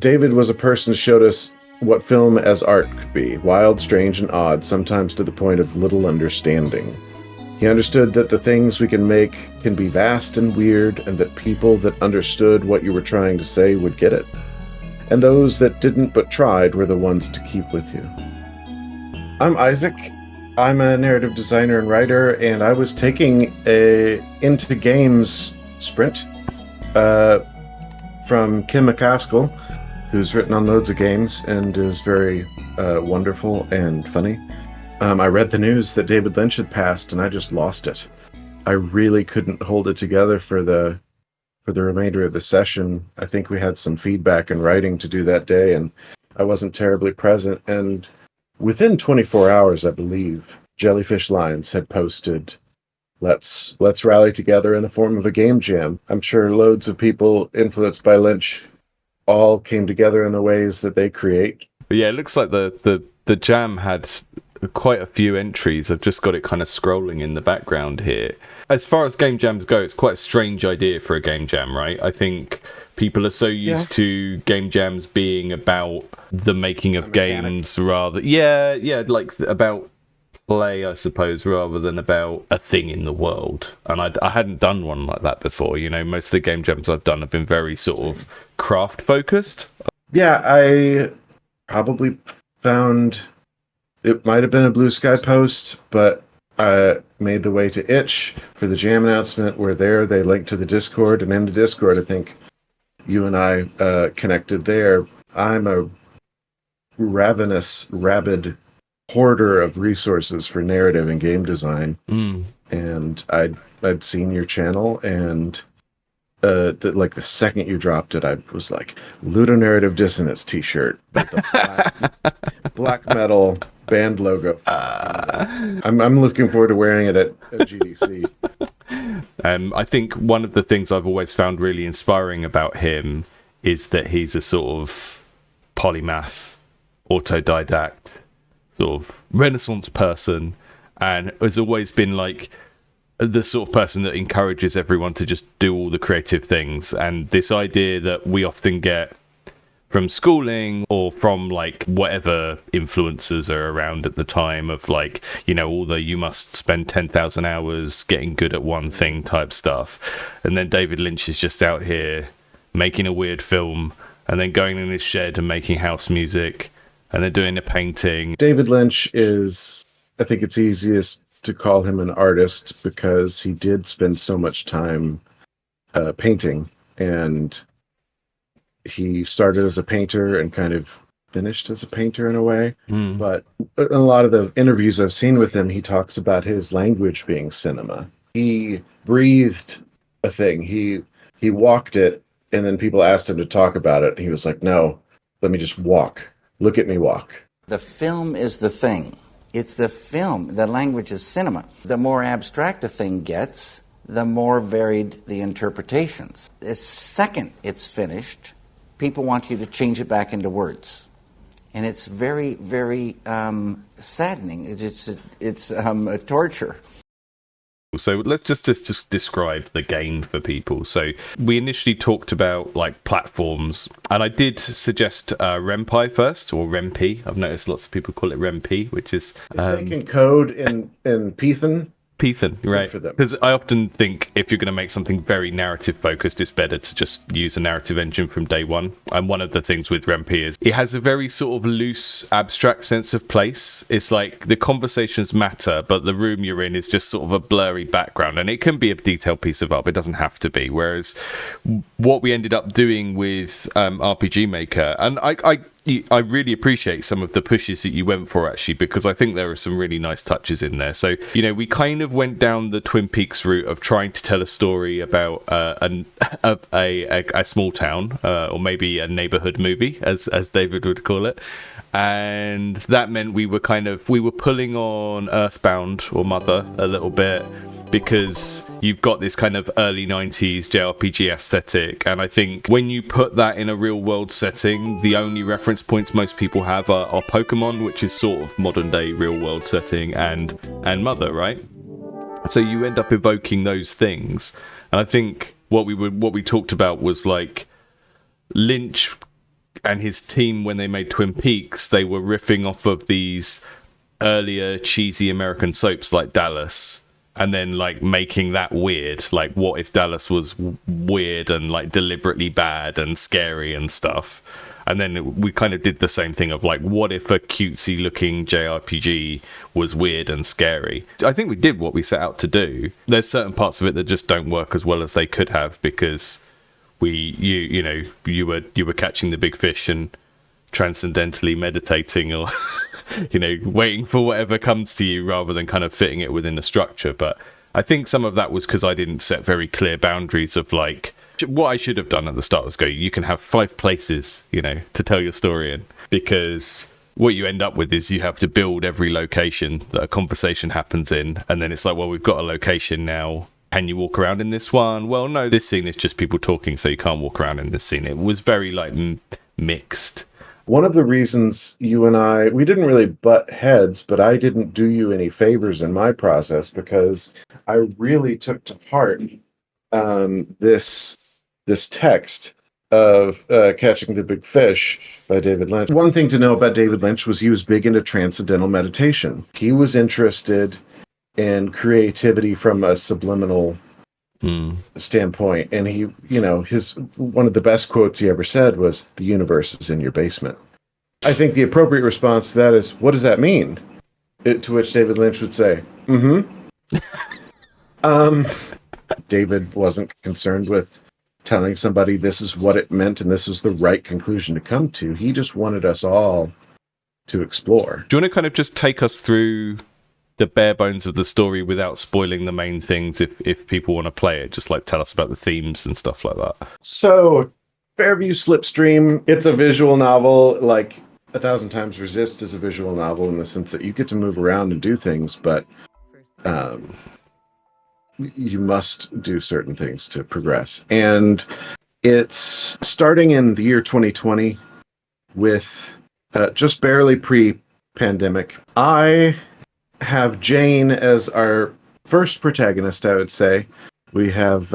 David was a person who showed us what film as art could be, wild, strange, and odd, sometimes to the point of little understanding. He understood that the things we can make can be vast and weird, and that people that understood what you were trying to say would get it. And those that didn't but tried were the ones to keep with you. I'm Isaac. I'm a narrative designer and writer, and I was taking a Into Games sprint from Kim McCaskill, who's written on loads of games and is very wonderful and funny. I read the news that David Lynch had passed, and I just lost it. I really couldn't hold it together for the remainder of the session. I think we had some feedback and writing to do that day, and I wasn't terribly present. And within 24 hours, I believe, Jellyfish Lines had posted, let's rally together in the form of a game jam. I'm sure loads of people influenced by Lynch all came together in the ways that they create. But yeah, it looks like the jam had quite a few entries. I've just got it kind of scrolling in the background here. As far as game jams go, it's quite a strange idea for a game jam, right? I think people are so used to game jams being about the making of games rather... Yeah, like about play, I suppose, rather than about a thing in the world. And I hadn't done one like that before. You know, most of the game jams I've done have been very sort of craft-focused. Yeah, I probably found... It might have been a Blue Sky post, but I made the way to Itch for the jam announcement. We're there. They linked to the Discord, and in the Discord, I think you and I connected there. I'm a rabid hoarder of resources for narrative and game design, and I'd seen your channel, and the second you dropped it, I was like, Ludonarrative Dissonance t-shirt with the black metal band logo. I'm looking forward to wearing it at GDC. I think one of the things I've always found really inspiring about him is that he's a sort of polymath, autodidact, sort of Renaissance person, and has always been like the sort of person that encourages everyone to just do all the creative things. And this idea that we often get from schooling or from like whatever influences are around at the time of like, you know, although you must spend 10,000 hours getting good at one thing type stuff. And then David Lynch is just out here making a weird film and then going in his shed and making house music and then doing a painting. David Lynch is, I think it's easiest to call him an artist because he did spend so much time painting, and he started as a painter and kind of finished as a painter in a way. But in a lot of the interviews I've seen with him, he talks about his language being cinema. He breathed a thing. He walked it, and then people asked him to talk about it. And he was like, no, let me just walk. Look at me walk. The film is the thing. It's the film. The language is cinema. The more abstract a thing gets, the more varied the interpretations. The second it's finished, people want you to change it back into words. And it's very, very saddening. It's a torture. So let's just describe the game for people. So we initially talked about like platforms, and I did suggest Ren'Py first, or Ren'Py. I've noticed lots of people call it Ren'Py, which is they can code in Python. Python, right? Because I often think if you're going to make something very narrative focused, it's better to just use a narrative engine from day one. And one of the things with Ren'Py is it has a very sort of loose, abstract sense of place. It's like the conversations matter, but the room you're in is just sort of a blurry background. And it can be a detailed piece of art, but it doesn't have to be. Whereas what we ended up doing with RPG Maker, and I really appreciate some of the pushes that you went for, actually, because I think there are some really nice touches in there. So, you know, we kind of went down the Twin Peaks route of trying to tell a story about a small town, or maybe a neighborhood movie, as David would call it. And that meant we were pulling on Earthbound or Mother a little bit, because you've got this kind of early 90s JRPG aesthetic, and I think when you put that in a real world setting, the only reference points most people have are Pokemon, which is sort of modern day real world setting, and Mother, right? So you end up evoking those things. And I think what we talked about was like Lynch and his team, when they made Twin Peaks, they were riffing off of these earlier cheesy American soaps like Dallas, and then like making that weird. Like, what if Dallas was weird and like deliberately bad and scary and stuff? And then we kind of did the same thing of like, what if a cutesy looking JRPG was weird and scary? I think we did what we set out to do. There's certain parts of it that just don't work as well as they could have, because you were catching the big fish and transcendentally meditating, or waiting for whatever comes to you rather than kind of fitting it within a structure. But I think some of that was because I didn't set very clear boundaries of like, what I should have done at the start was go, you can have 5 places, to tell your story in, because what you end up with is you have to build every location that a conversation happens in, and then it's like, well, we've got a location now. Can you walk around in this one? Well, no, this scene is just people talking, so you can't walk around in this scene. It was very like mixed. One of the reasons you and we didn't really butt heads, but I didn't do you any favors in my process, because I really took to heart this text of Catching the Big Fish by David Lynch. One thing to know about David Lynch was he was big into transcendental meditation. He was interested in creativity from a subliminal standpoint. And he, his one of the best quotes he ever said was, "The universe is in your basement." I think the appropriate response to that is, what does that mean? To which David Lynch would say, David wasn't concerned with telling somebody this is what it meant and this was the right conclusion to come to. He just wanted us all to explore. Do you want to kind of just take us through the bare bones of the story without spoiling the main things, if people want to play it? Just like tell us about the themes and stuff like that. So, Fairview Slipstream, it's a visual novel. Like 1,000 Times Resist is a visual novel in the sense that you get to move around and do things, but you must do certain things to progress. And it's starting in the year 2020 with just barely pre-pandemic. I have Jane as our first protagonist, I would say. We have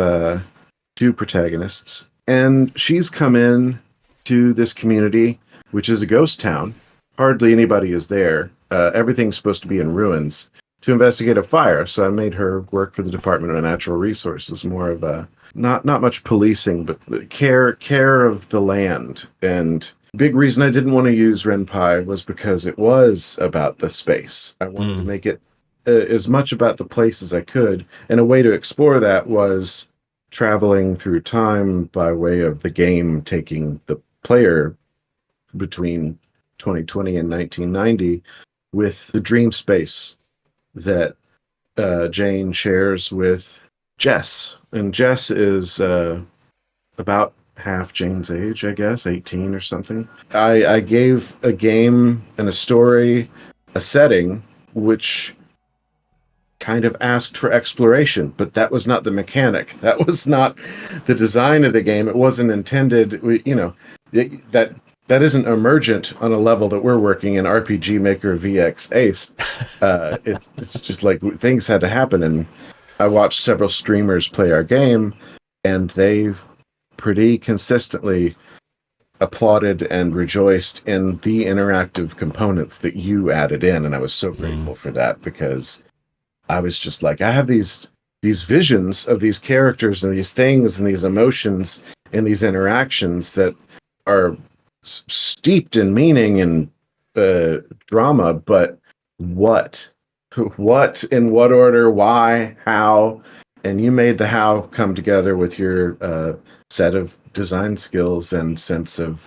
2 protagonists, and she's come in to this community, which is a ghost town. Hardly anybody is there. Everything's supposed to be in ruins, to investigate a fire. So I made her work for the Department of Natural Resources, more of a not much policing, but care of the land. And big reason I didn't want to use Renpai was because it was about the space. I wanted to make it as much about the place as I could, and a way to explore that was traveling through time by way of the game, taking the player between 2020 and 1990 with the dream space that Jane shares with Jess. And Jess is about half Jane's age, I guess, 18 or something. I gave a game and a story, a setting, which kind of asked for exploration, but that was not the mechanic. That was not the design of the game. It wasn't intended, that isn't emergent on a level that we're working in RPG Maker VX Ace. It's just like things had to happen. And I watched several streamers play our game, and they pretty consistently applauded and rejoiced in the interactive components that you added in. And I was so grateful for that, because I was just like, I have these visions of these characters and these things and these emotions and these interactions that are steeped in meaning and drama, but what in what order, why, how? And you made the how come together with your set of design skills and sense of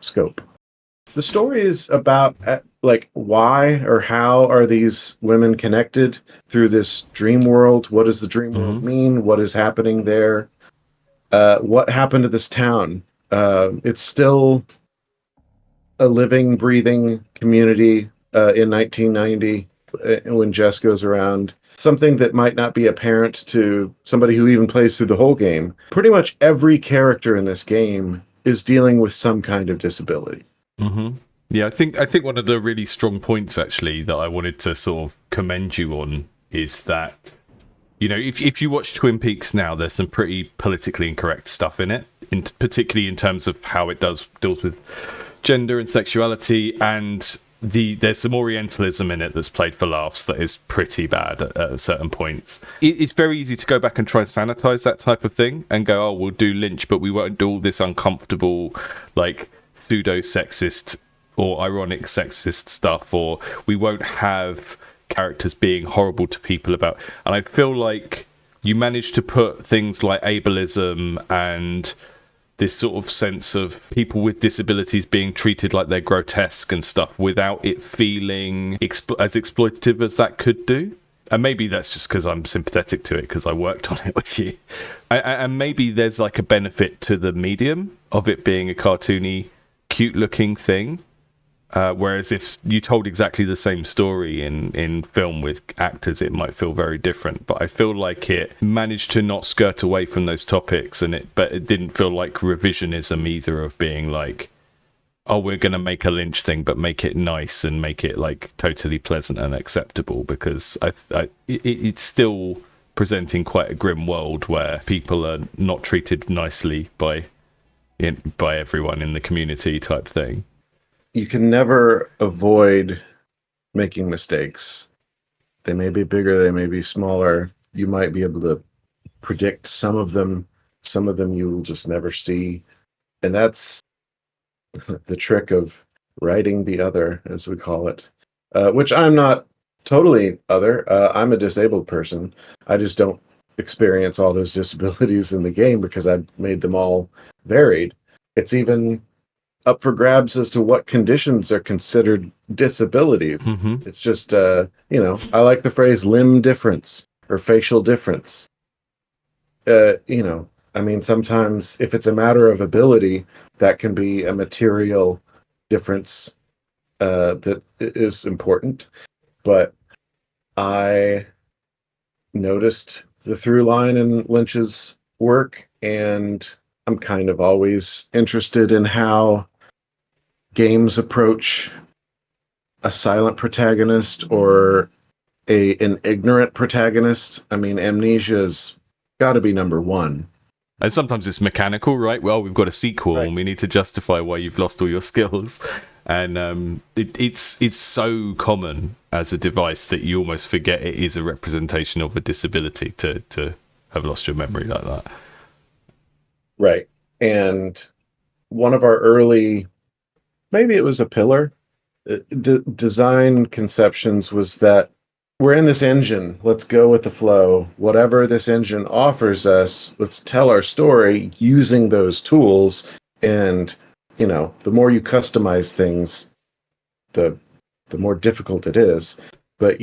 scope. The story is about why or how are these women connected through this dream world? What does the dream world mean? What is happening there? What happened to this town? It's still a living, breathing community in 1990 when Jess goes around. Something that might not be apparent to somebody who even plays through the whole game. Pretty much every character in this game is dealing with some kind of disability. Yeah, I think one of the really strong points actually that I wanted to sort of commend you on is that You know, if you watch Twin Peaks now, there's some pretty politically incorrect stuff in it, particularly in terms of how it deals with gender and sexuality, and there's some Orientalism in it that's played for laughs that is pretty bad at certain points. It's very easy to go back and try and sanitize that type of thing and go, oh, we'll do Lynch, but we won't do all this uncomfortable, like, pseudo-sexist or ironic sexist stuff, or we won't have characters being horrible to people about. And I feel like you manage to put things like ableism and this sort of sense of people with disabilities being treated like they're grotesque and stuff without it feeling as exploitative as that could do. And maybe that's just because I'm sympathetic to it because I worked on it with you. And maybe there's like a benefit to the medium of it being a cartoony, cute looking thing. Whereas if you told exactly the same story in film with actors, it might feel very different. But I feel like it managed to not skirt away from those topics, but it didn't feel like revisionism either, of being like, oh, we're going to make a Lynch thing, but make it nice and make it like totally pleasant and acceptable, because it's still presenting quite a grim world where people are not treated nicely by everyone in the community type thing. You can never avoid making mistakes. They may be bigger, they may be smaller. You might be able to predict some of them. Some of them you will just never see. And that's the trick of writing the other, as we call it, which I'm not totally other. I'm a disabled person. I just don't experience all those disabilities in the game because I've made them all varied. It's even up for grabs as to what conditions are considered disabilities. Mm-hmm. It's just, I like the phrase limb difference or facial difference. Sometimes if it's a matter of ability, that can be a material difference that is important. But I noticed the through line in Lynch's work, and I'm kind of always interested in how games approach a silent protagonist or an ignorant protagonist. I mean, Amnesia's got to be number one. And sometimes it's mechanical, right? Well, we've got a sequel, right, and we need to justify why you've lost all your skills. And it's so common as a device that you almost forget it is a representation of a disability to have lost your memory like that. Right. And one of our early, maybe it was a pillar, design conceptions was that we're in this engine. Let's go with the flow. Whatever this engine offers us, let's tell our story using those tools. And, the more you customize things, the more difficult it is. But,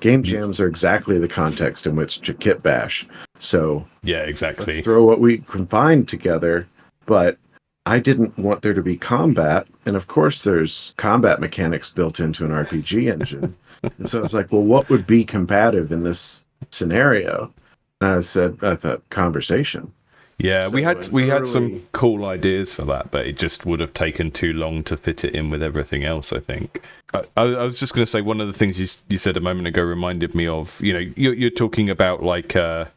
game jams are exactly the context in which to kit bash. So yeah, exactly. Let's throw what we can find together. But I didn't want there to be combat. And of course, there's combat mechanics built into an RPG engine. And so I was like, well, what would be combative in this scenario? And I thought conversation. Yeah, So we had some cool ideas for that, but it just would have taken too long to fit it in with everything else, I think. I was just going to say, one of the things you said a moment ago reminded me of, you're talking about like a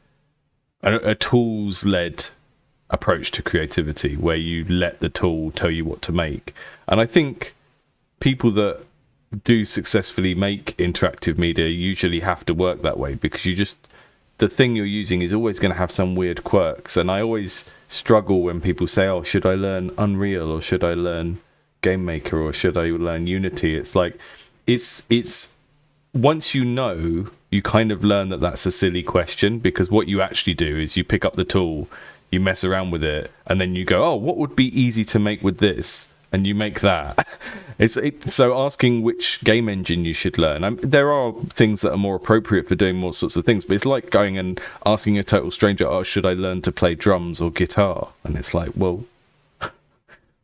tools-led approach to creativity where you let the tool tell you what to make. And I think people that do successfully make interactive media usually have to work that way, because the thing you're using is always going to have some weird quirks. And I always struggle when people say, oh, should I learn Unreal, or should I learn Game Maker, or should I learn Unity? It's like, it's once you kind of learn that that's a silly question, because what you actually do is you pick up the tool, you mess around with it, and then you go, oh, what would be easy to make with this? And you make that. So asking which game engine you should learn. There are things that are more appropriate for doing more sorts of things, but it's like going and asking a total stranger, oh, should I learn to play drums or guitar? And it's like, well,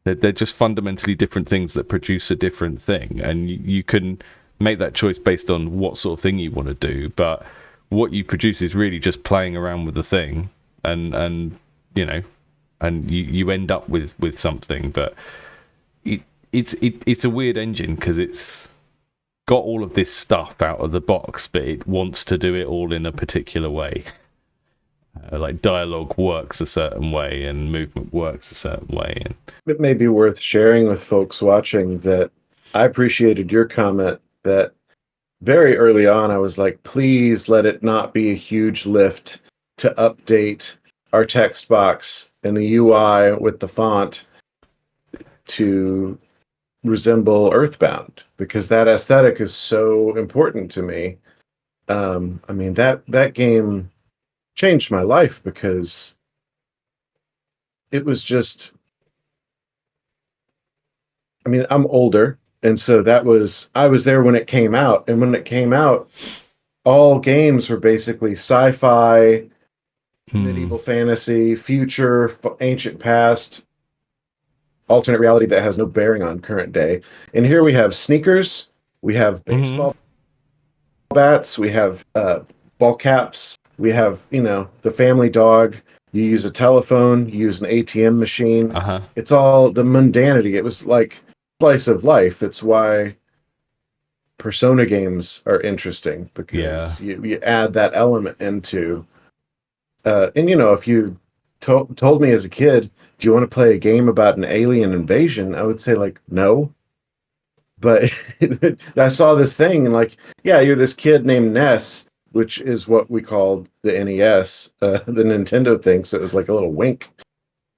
they're just fundamentally different things that produce a different thing. And you can make that choice based on what sort of thing you want to do. But what you produce is really just playing around with the thing. And you end up with something. But it's a weird engine because it's got all of this stuff out of the box, but it wants to do it all in a particular way. Like dialogue works a certain way and movement works a certain way. And it may be worth sharing with folks watching that I appreciated your comment that very early on I was like, please let it not be a huge lift to update our text box and the UI with the font to resemble Earthbound, because that aesthetic is so important to me. I mean, that game changed my life because it was just, I mean, I'm older, and so I was there when it came out, and when it came out, all games were basically sci-fi, medieval fantasy, future, ancient past, alternate reality that has no bearing on current day. And here we have sneakers, we have baseball bats, we have ball caps, we have, the family dog, you use a telephone, you use an ATM machine. It's all the mundanity. It was like slice of life. It's why Persona games are interesting, because you add that element into and if you told me as a kid, do you want to play a game about an alien invasion? I would say, like, no. But I saw this thing and, like, yeah, you're this kid named Ness, which is what we called the NES, the Nintendo thing. So it was like a little wink.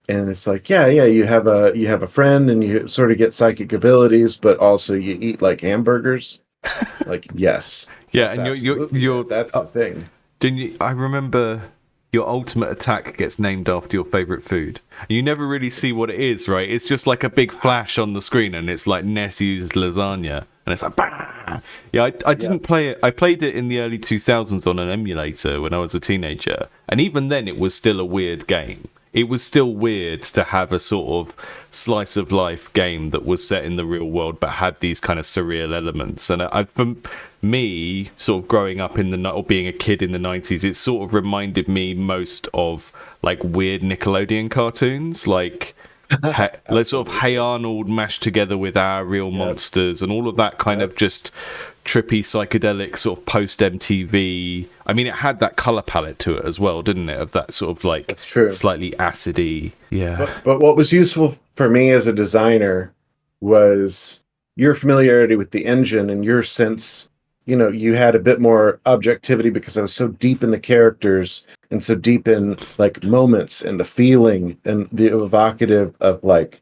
And it's like, yeah, you have a friend and you sort of get psychic abilities, but also you eat like hamburgers. Like, yes. Yeah, and you're that's the thing. Didn't you? I remember your ultimate attack gets named after your favorite food. You never really see what it is, right? It's just like a big flash on the screen, and it's like Ness uses lasagna, and it's like, bah! Yeah, I didn't play it. I played it in the early 2000s on an emulator when I was a teenager, and even then it was still a weird game. It was still weird to have a sort of slice of life game that was set in the real world but had these kind of surreal elements. And for me, sort of growing up or being a kid in the 90s, it sort of reminded me most of like weird Nickelodeon cartoons, like sort of Hey Arnold mashed together with Our Real Monsters and all of that kind of just trippy psychedelic sort of post MTV. I mean, it had that color palette to it as well, didn't it? Of that sort of like, that's true, slightly acidy. Yeah. But what was useful for me as a designer was your familiarity with the engine and your sense. You had a bit more objectivity because I was so deep in the characters and so deep in like moments and the feeling and the evocative of like,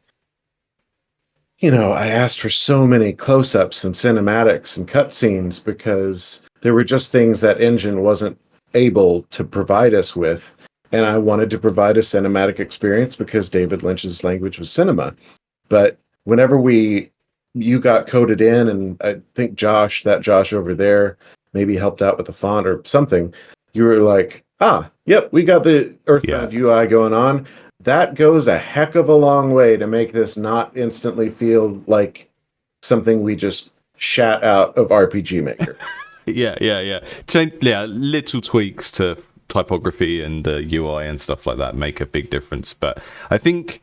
I asked for so many close-ups and cinematics and cutscenes because there were just things that engine wasn't able to provide us with. And I wanted to provide a cinematic experience because David Lynch's language was cinema. But whenever you got coded in, and I think Josh over there maybe helped out with the font or something, you were like, yep, we got the Earthbound UI going on. That goes a heck of a long way to make this not instantly feel like something we just shat out of RPG Maker. Yeah. Little tweaks to typography and the UI and stuff like that make a big difference. But I think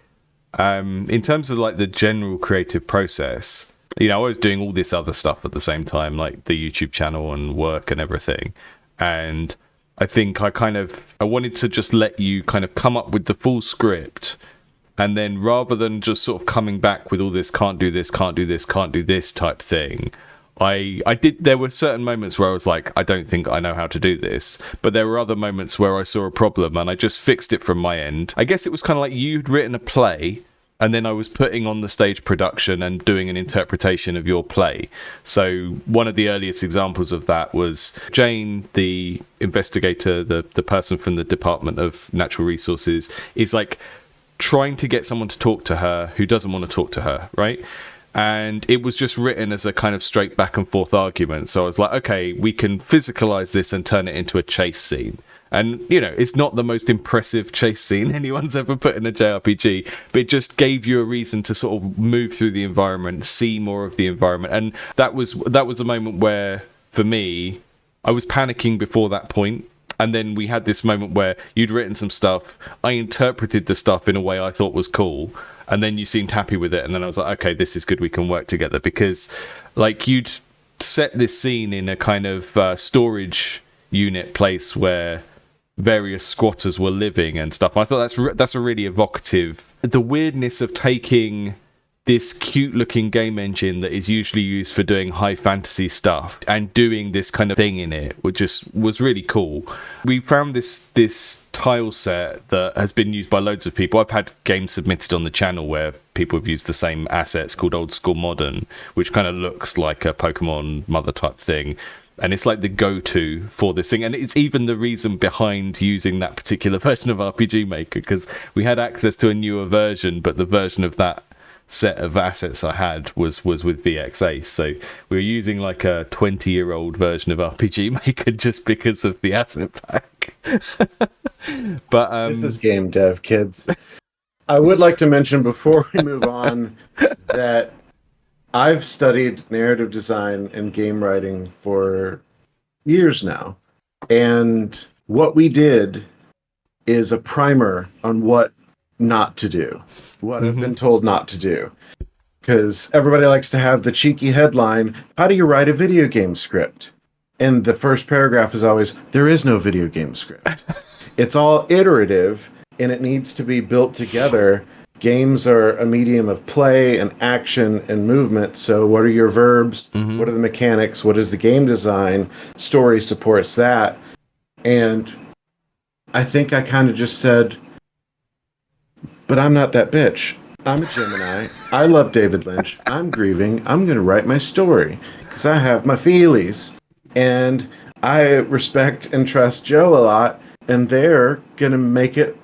in terms of like the general creative process, I was doing all this other stuff at the same time, like the YouTube channel and work and everything. And I think I wanted to just let you kind of come up with the full script, and then rather than just sort of coming back with all this can't do this type thing, there were certain moments where I was like, I don't think I know how to do this, but there were other moments where I saw a problem and I just fixed it from my end. I guess it was kind of like you'd written a play, and then I was putting on the stage production and doing an interpretation of your play. So one of the earliest examples of that was Jane, the investigator, the person from the Department of Natural Resources, is like trying to get someone to talk to her who doesn't want to talk to her, right? And it was just written as a kind of straight back and forth argument. So I was like, okay, we can physicalize this and turn it into a chase scene. And, it's not the most impressive chase scene anyone's ever put in a JRPG, but it just gave you a reason to sort of move through the environment, see more of the environment. And that was a moment where, for me, I was panicking before that point. And then we had this moment where you'd written some stuff. I interpreted the stuff in a way I thought was cool. And then you seemed happy with it. And then I was like, okay, this is good. We can work together. Because, like, you'd set this scene in a kind of storage unit place where various squatters were living and stuff. I thought that's a really evocative. The weirdness of taking this cute looking game engine that is usually used for doing high fantasy stuff and doing this kind of thing in it, which just was really cool. We found this tile set that has been used by loads of people. I've had games submitted on the channel where people have used the same assets, called Old School Modern, which kind of looks like a Pokemon Mother type thing. And it's like the go-to for this thing. And it's even the reason behind using that particular version of RPG Maker, because we had access to a newer version, but the version of that set of assets I had was with VX Ace. So we were using like a 20-year-old version of RPG Maker just because of the asset pack. But this is game dev, kids. I would like to mention before we move on that I've studied narrative design and game writing for years now. And what we did is a primer on what not to do, what I've been told not to do. Because everybody likes to have the cheeky headline, how do you write a video game script? And the first paragraph is always, there is no video game script. It's all iterative, and it needs to be built together. Games are a medium of play and action and movement. So what are your verbs? What are the mechanics? What is the game design? Story supports that. And I think I kind of just said, but I'm not that bitch. I'm a Gemini. I love David Lynch. I'm grieving. I'm going to write my story because I have my feelies. And I respect and trust Joe a lot. And they're going to make it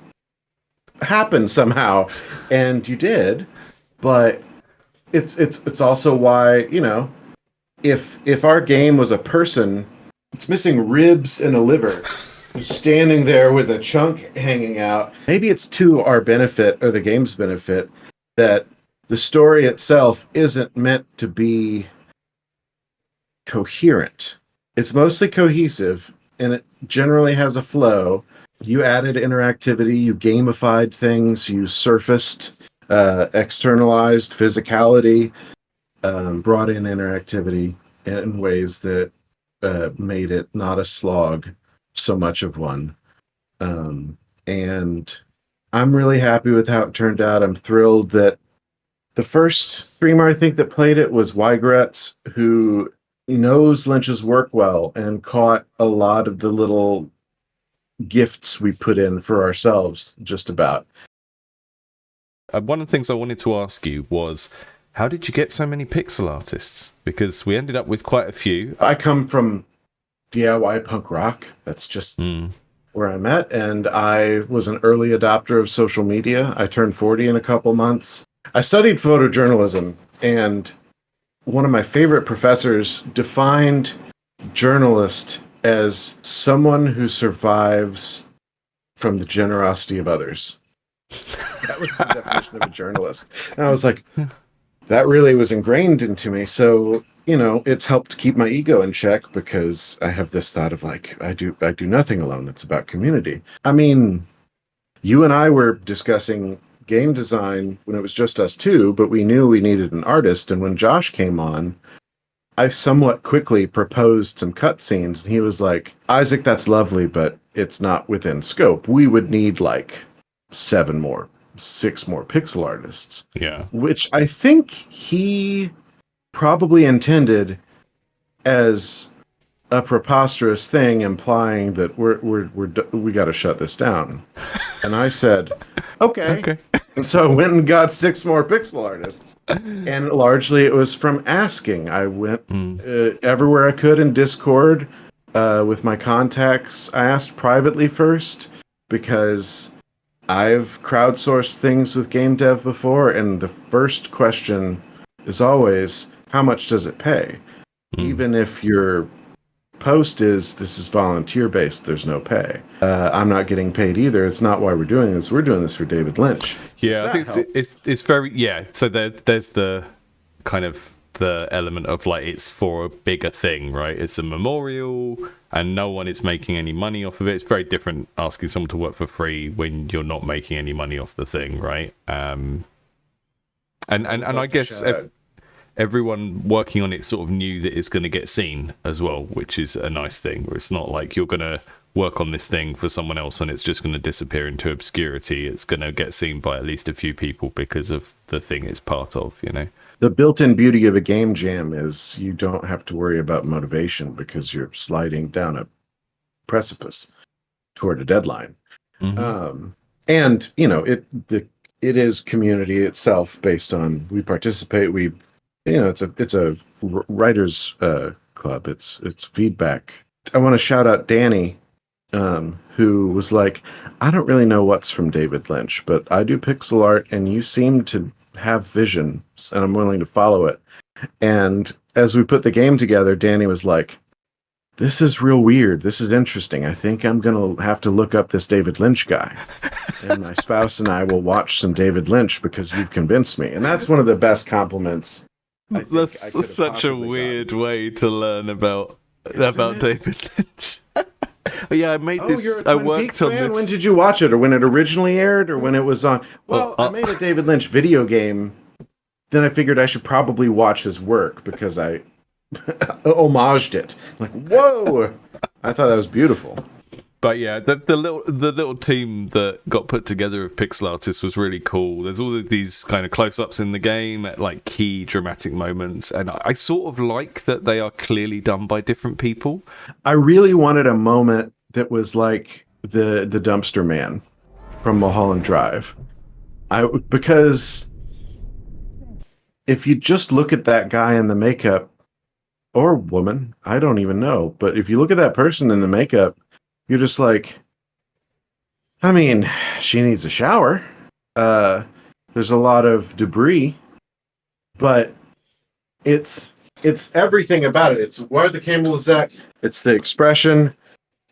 happen somehow. And you did. But it's also why, you know, if our game was a person, it's missing ribs and a liver. Who's standing there with a chunk hanging out. Maybe it's to our benefit or the game's benefit that the story itself isn't meant to be coherent. It's mostly cohesive and it generally has a flow. You added interactivity, you gamified things, you surfaced, externalized physicality, brought in interactivity in ways that made it not a slog. So much of one. And I'm really happy with how it turned out. I'm thrilled that the first streamer I think that played it was Wygretz, who knows Lynch's work well and caught a lot of the little gifts we put in for ourselves, just about. One of the things I wanted to ask you was, how did you get so many pixel artists? Because we ended up with quite a few. I come from DIY punk rock. That's just where I'm at. And I was an early adopter of social media. I turned 40 in a couple months. I studied photojournalism, and one of my favorite professors defined journalist as someone who survives from the generosity of others. That was the definition of a journalist. And I was like, that really was ingrained into me. So, you know, it's helped keep my ego in check because I have this thought of like, I do nothing alone. It's about community. I mean, you and I were discussing game design when it was just us two, but we knew we needed an artist. And when Josh came on, I somewhat quickly proposed some cutscenes, and he was like, Isaac, that's lovely, but it's not within scope. We would need like 6 more pixel artists. Yeah. Which I think he probably intended as a preposterous thing, implying that we got to shut this down. And I said, okay. And so I went and got 6 more pixel artists. And largely it was from asking. I went everywhere I could in Discord with my contacts. I asked privately first because I've crowdsourced things with game dev before, and the first question is always, how much does it pay? Even if your post is, this is volunteer based, there's no pay. I'm not getting paid either. It's not why we're doing this. We're doing this for David Lynch. Yeah, I think it's very, yeah. So there's the kind of the element of like, it's for a bigger thing, right? It's a memorial and no one is making any money off of it. It's very different asking someone to work for free when you're not making any money off the thing, right? And I guess everyone working on it sort of knew that it's going to get seen as well, which is a nice thing. Where it's not like you're going to work on this thing for someone else and it's just going to disappear into obscurity. It's going to get seen by at least a few people because of the thing it's part of, you know. The built-in beauty of a game jam is you don't have to worry about motivation because you're sliding down a precipice toward a deadline. And you know, it is community itself based on we participate. It's a writers club. It's feedback. I want to shout out Danny, who was like, I don't really know what's from David Lynch, but I do pixel art, and you seem to have vision, and I'm willing to follow it. And as we put the game together, Danny was like, this is real weird. This is interesting. I think I'm going to have to look up this David Lynch guy. And my spouse and I will watch some David Lynch because you've convinced me. And that's one of the best compliments. That's such a weird way to learn about David Lynch. Yeah, I made this. You're a I Twin worked Peaks on fan? this. When did you watch it, or when it originally aired, or when it was on? Well, I made a David Lynch video game. Then I figured I should probably watch his work because I homaged it. Like, whoa! I thought that was beautiful. But yeah, the little team that got put together of pixel artists was really cool. There's all of these kind of close-ups in the game at like key dramatic moments, and I sort of like that they are clearly done by different people. I really wanted a moment that was like the dumpster man from Mulholland Drive. Because if you just look at that guy in the makeup, or woman, I don't even know, but if you look at that person in the makeup, you're just like, I mean, she needs a shower. There's a lot of debris, but it's everything about it. It's where the camera was at. It's the expression.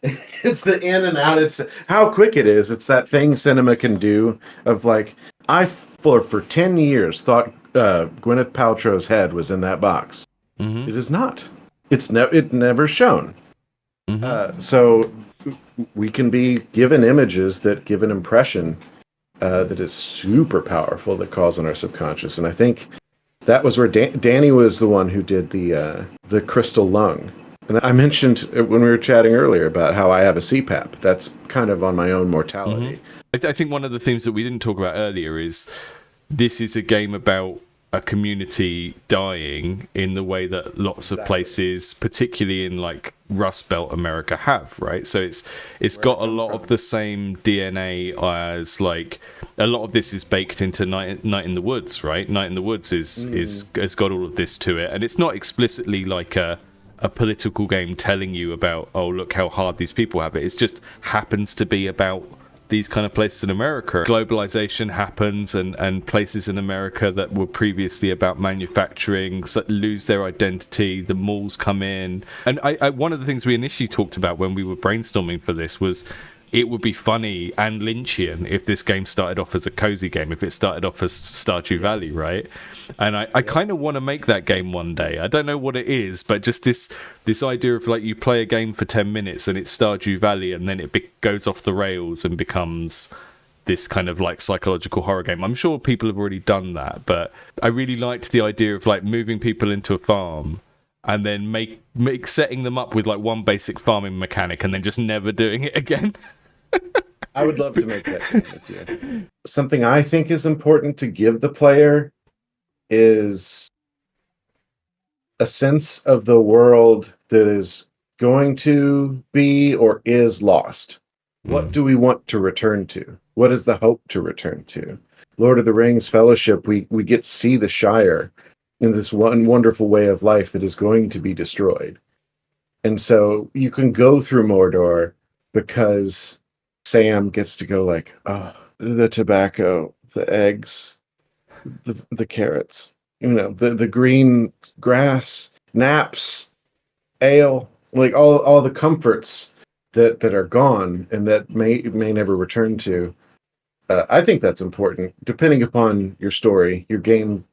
It's the in and out. It's how quick it is. It's that thing cinema can do of like, for 10 years thought Gwyneth Paltrow's head was in that box. It is not. It never shown. So we can be given images that give an impression that is super powerful that calls on our subconscious. And I think that was where Danny was the one who did the crystal lung. And I mentioned when we were chatting earlier about how I have a CPAP. That's kind of on my own mortality. I think one of the things that we didn't talk about earlier is this is a game about a community dying in the way that lots of places, particularly in like Rust Belt America, have, right? So it's got a lot of the same DNA as like a lot of this is baked into Night in the Woods, right? Night in the Woods has got all of this to it, and it's not explicitly like a political game telling you about, oh, look how hard these people have it. It just happens to be about these kind of places in America. Globalization happens, and places in America that were previously about manufacturing lose their identity. The malls come in, and I one of the things we initially talked about when we were brainstorming for this was it would be funny and Lynchian if this game started off as a cozy game, if it started off as Stardew Valley, right? And I kind of want to make that game one day. I don't know what it is, but just this idea of like you play a game for 10 minutes and it's Stardew Valley, and then it goes off the rails and becomes this kind of like psychological horror game. I'm sure people have already done that, but I really liked the idea of like moving people into a farm and then make setting them up with like one basic farming mechanic and then just never doing it again. I would love to make that game with you. Something I think is important to give the player is a sense of the world that is going to be or is lost. What do we want to return to? What is the hope to return to? Lord of the Rings Fellowship, we get to see the Shire in this one wonderful way of life that is going to be destroyed. And so you can go through Mordor because Sam gets to go like, oh, the tobacco, the eggs, the carrots, the green grass, naps, ale, like all the comforts that are gone and that may never return to. I think that's important, depending upon your story, your game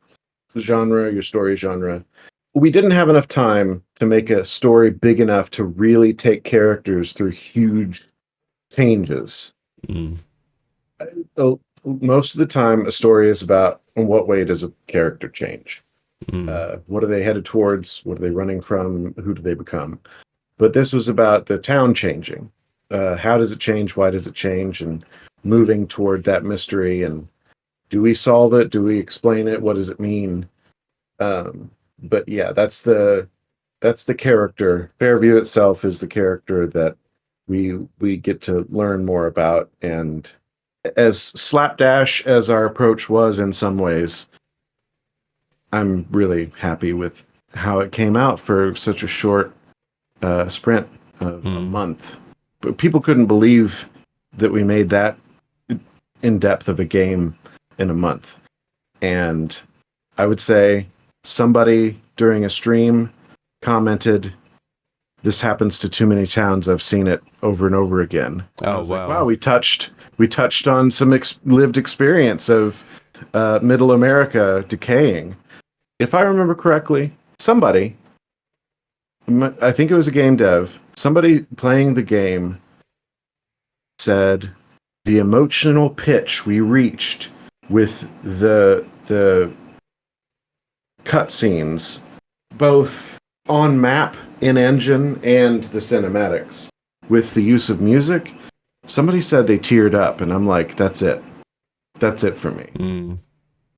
genre, your story genre. We didn't have enough time to make a story big enough to really take characters through huge changes. Most of the time, a story is about in what way does a character change. What are they headed towards? What are they running from? Who do they become? But this was about the town changing. How does it change? Why does it change? And moving toward that mystery. And do we solve it? Do we explain it? What does it mean? But yeah, that's the character. Fairview itself is the character that we get to learn more about. And as slapdash as our approach was in some ways, I'm really happy with how it came out for such a short sprint of a month. But people couldn't believe that we made that in depth of a game in a month. And I would say somebody during a stream commented, "This happens to too many towns. I've seen it over and over again." And I was like, wow, we touched on some lived experience of middle America decaying. If I remember correctly, somebody, I think it was a game dev, somebody playing the game said the emotional pitch we reached with the cutscenes, both on map, in engine, and the cinematics, with the use of music, somebody said they teared up, and I'm like, that's it for me.